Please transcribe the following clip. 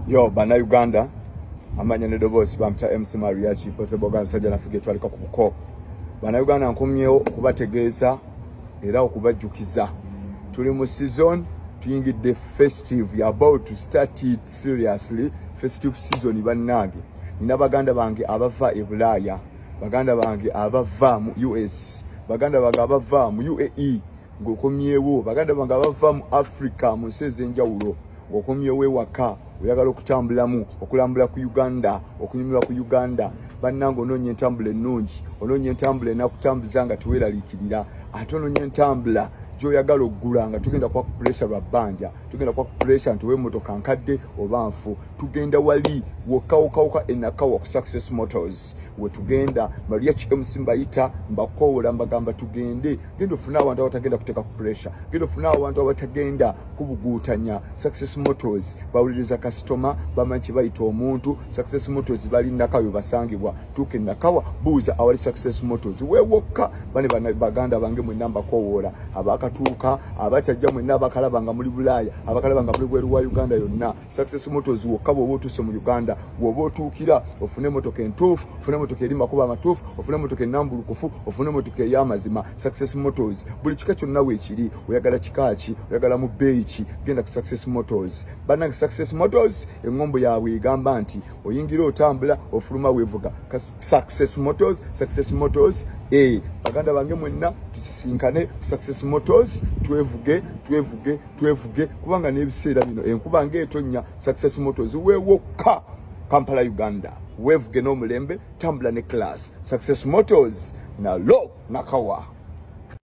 Yo, bana Uganda, amanya ne dobosi bamta MC Mariachi, pote boga msajja nafuge twalika ku buko. Bana Uganda nkomyewo okubategeeza era okubajjukiza. Tuli mu season, tuyingidde festive, you are about to start it seriously. Festive season bannange. Nina baganda bange abava e Bulaya, baganda bange abava mu US, baganda bange abava mu UAE, ngokomyewo, baganda bange abava mu Africa mu nsezi enjawulo. Ngokomyewo waka oyagala okutambulamu okulambula ku Uganda okunyumira ku Uganda bannange ononye entambula ennungi ononye entambula enakutambuza nga tuweeralikirira ate ononye entambula gyoyagala oggula nga tugenda kwa pressure lwa bbanja tugenda kwa pressure nti w'emmotoka nkadde oba nfu tugenda wali wokawokawuka enakawa ku Success Motors we tugenda Mariachi MC mbayita mbakoola mbagamba tugende genda ofuna abantu abatagenda kuteeka ku pressure genda ofuna abantu abatagenda kubuguutanya Success Motors bawuliriza customer bamanyi bayita omuntu Success Motors bali nakawa basangibwa tuke nakawa buuza awali Success Motors weewokka bane baganda bange mwenna mbakoola abakatuuka abakyajja mwenna abakalabanga muli Bulaya abakalabanga muli bweru wa Uganda yonna Success Motors wokka bw'oba otuuse mu Uganda bw'oba otuukira ofune emotoka entuufu ofune emotoka eri makubo amatuufu ofune emotoka ennambulukufu ofune emotoka ey'amazima Success Motors buli kika kyonna weekiri oyagala kika ki oyagala mu bbeeyi ki genda ku Success Motors bannange Success Motors engombo yaabwe egamba nti oyingira otambula ofuluma weevuga Success Motors baganda bange mwenna tusisinkane Success Motors twevuge kubanga n'ebiseera bino enkuba ng'etonnya Success Motors weewokka Kampala Uganda weevuge n'omulembe tambula ne class Success Motors na lo nakawa